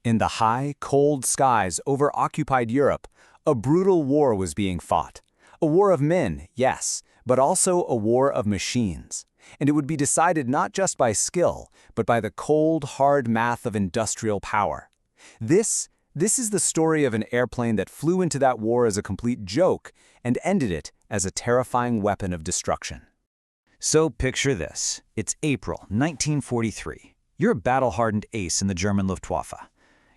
In the high, cold skies over occupied Europe, a brutal war was being fought. A war of men, yes, but also a war of machines. And it would be decided not just by skill, but by the cold, hard math of industrial power. This is the story of an airplane that flew into that war as a complete joke and ended it as a terrifying weapon of destruction. So picture this. It's April 1943. You're a battle-hardened ace in the German Luftwaffe.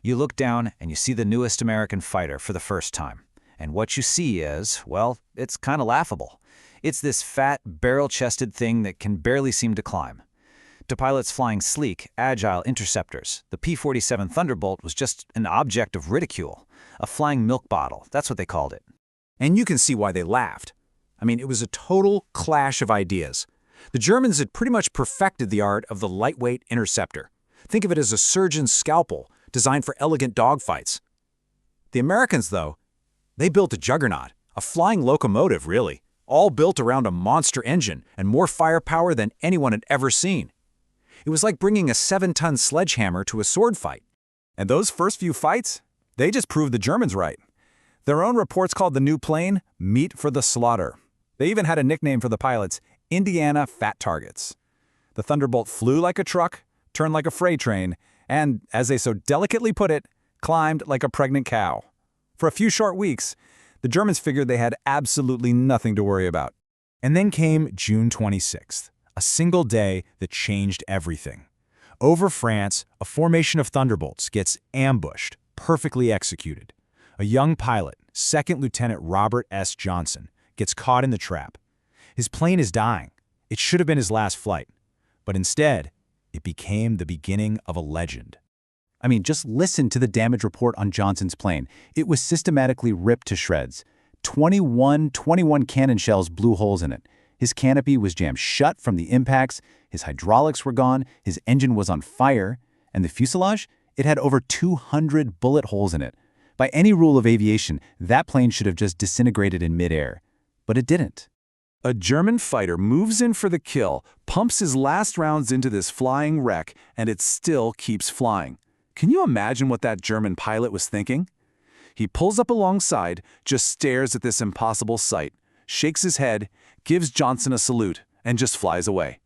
You look down and you see the newest American fighter for the first time. And what you see is, well, it's kind of laughable. It's this fat, barrel-chested thing that can barely seem to climb. To pilots flying sleek, agile interceptors, the P-47 Thunderbolt was just an object of ridicule. A flying milk bottle, that's what they called it. And you can see why they laughed. I mean, it was a total clash of ideas. The Germans had pretty much perfected the art of the lightweight interceptor. Think of it as a surgeon's scalpel, designed for elegant dogfights. The Americans, though, they built a juggernaut, a flying locomotive, really, all built around a monster engine and more firepower than anyone had ever seen. It was like bringing a 7-ton sledgehammer to a sword fight. And those first few fights, they just proved the Germans right. Their own reports called the new plane meat for the slaughter. They even had a nickname for the pilots, Indiana Fat Targets. The Thunderbolt flew like a truck, turned like a freight train, and, as they so delicately put it, climbed like a pregnant cow. For a few short weeks, the Germans figured they had absolutely nothing to worry about. And then came June 26th, a single day that changed everything. Over France, a formation of Thunderbolts gets ambushed, perfectly executed. A young pilot, Second Lieutenant Robert S. Johnson, gets caught in the trap. His plane is dying. It should have been his last flight. But instead, it became the beginning of a legend. I mean, just listen to the damage report on Johnson's plane. It was systematically ripped to shreds. 21 cannon shells blew holes in it. His canopy was jammed shut from the impacts, his hydraulics were gone, his engine was on fire, and the fuselage? It had over 200 bullet holes in it. By any rule of aviation, that plane should have just disintegrated in midair. But it didn't. A German fighter moves in for the kill, pumps his last rounds into this flying wreck, and it still keeps flying. Can you imagine what that German pilot was thinking? He pulls up alongside, just stares at this impossible sight, shakes his head, gives Johnson a salute, and just flies away.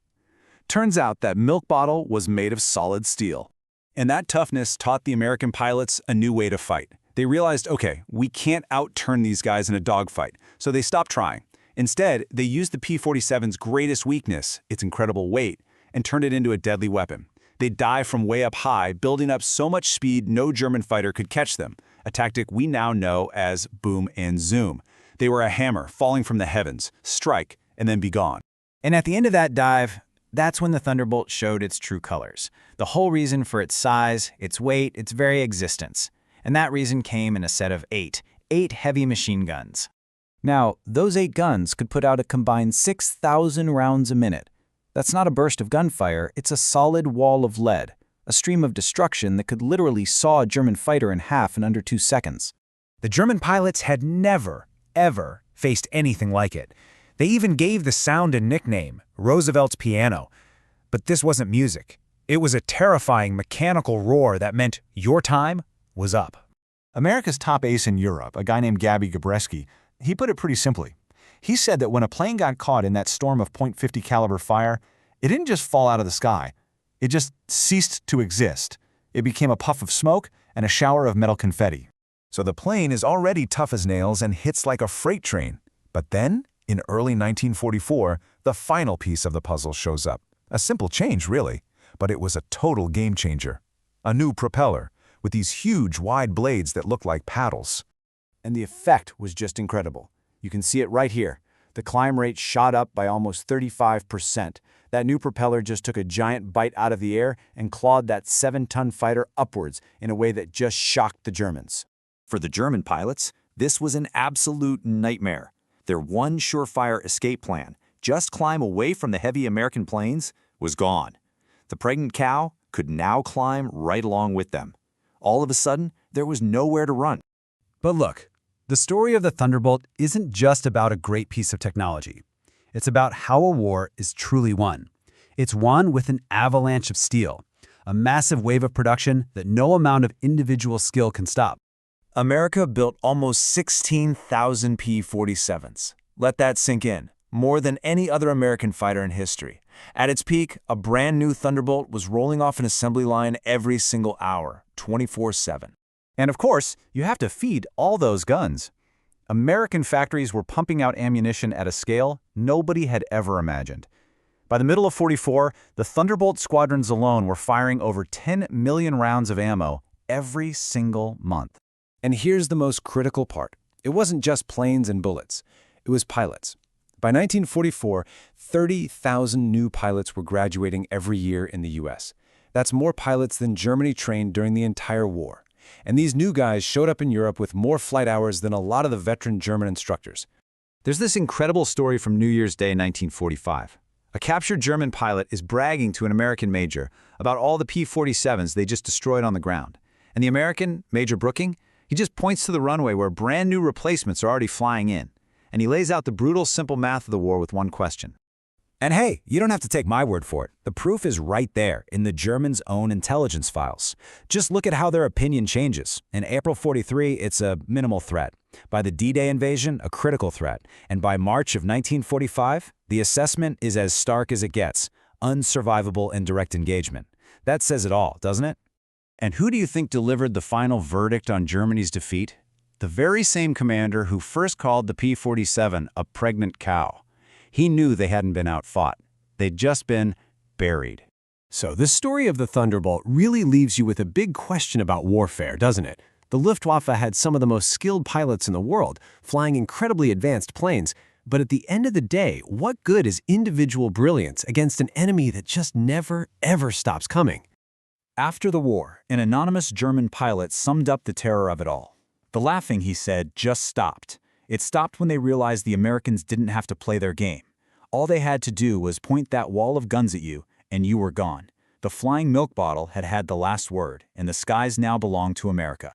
Turns out that milk bottle was made of solid steel. And that toughness taught the American pilots a new way to fight. They realized, okay, we can't outturn these guys in a dogfight, so they stopped trying. Instead, they used the P-47's greatest weakness, its incredible weight, and turned it into a deadly weapon. They'd dive from way up high, building up so much speed no German fighter could catch them, a tactic we now know as boom and zoom. They were a hammer falling from the heavens, strike, and then be gone. And at the end of that dive, that's when the Thunderbolt showed its true colors. The whole reason for its size, its weight, its very existence. And that reason came in a set of eight heavy machine guns. Now, those 8 guns could put out a combined 6,000 rounds a minute. That's not a burst of gunfire, it's a solid wall of lead, a stream of destruction that could literally saw a German fighter in half in under 2 seconds. The German pilots had never, ever faced anything like it. They even gave the sound a nickname, Roosevelt's piano. But this wasn't music. It was a terrifying mechanical roar that meant your time was up. America's top ace in Europe, a guy named Gabby Gabreski, he put it pretty simply. He said that when a plane got caught in that storm of .50 caliber fire, it didn't just fall out of the sky. It just ceased to exist. It became a puff of smoke and a shower of metal confetti. So the plane is already tough as nails and hits like a freight train. But then, in early 1944, the final piece of the puzzle shows up. A simple change, really, but it was a total game changer. A new propeller, with these huge wide blades that look like paddles. And the effect was just incredible. You can see it right here. The climb rate shot up by almost 35%. That new propeller just took a giant bite out of the air and clawed that 7-ton fighter upwards in a way that just shocked the Germans. For the German pilots, this was an absolute nightmare. Their one surefire escape plan, just climb away from the heavy American planes, was gone. The pregnant cow could now climb right along with them. All of a sudden, there was nowhere to run. But look, the story of the Thunderbolt isn't just about a great piece of technology. It's about how a war is truly won. It's won with an avalanche of steel, a massive wave of production that no amount of individual skill can stop. America built almost 16,000 P-47s. Let that sink in. More than any other American fighter in history. At its peak, a brand new Thunderbolt was rolling off an assembly line every single hour, 24/7. And of course, you have to feed all those guns. American factories were pumping out ammunition at a scale nobody had ever imagined. By the middle of '44, the Thunderbolt squadrons alone were firing over 10 million rounds of ammo every single month. And here's the most critical part. It wasn't just planes and bullets. It was pilots. By 1944, 30,000 new pilots were graduating every year in the U.S. That's more pilots than Germany trained during the entire war. And these new guys showed up in Europe with more flight hours than a lot of the veteran German instructors. There's this incredible story from New Year's Day 1945. A captured German pilot is bragging to an American major about all the P-47s they just destroyed on the ground. And the American, Major Brooking, he just points to the runway where brand new replacements are already flying in. And he lays out the brutal, simple math of the war with one question. And hey, you don't have to take my word for it. The proof is right there in the Germans' own intelligence files. Just look at how their opinion changes. In April '43, it's a minimal threat. By the D-Day invasion, a critical threat. And by March of 1945, the assessment is as stark as it gets. Unsurvivable in direct engagement. That says it all, doesn't it? And who do you think delivered the final verdict on Germany's defeat? The very same commander who first called the P-47 a pregnant cow. He knew they hadn't been outfought. They'd just been buried. So this story of the Thunderbolt really leaves you with a big question about warfare, doesn't it? The Luftwaffe had some of the most skilled pilots in the world, flying incredibly advanced planes. But at the end of the day, what good is individual brilliance against an enemy that just never, ever stops coming? After the war, an anonymous German pilot summed up the terror of it all. The laughing, he said, just stopped. It stopped when they realized the Americans didn't have to play their game. All they had to do was point that wall of guns at you, and you were gone. The flying milk bottle had had the last word, and the skies now belonged to America.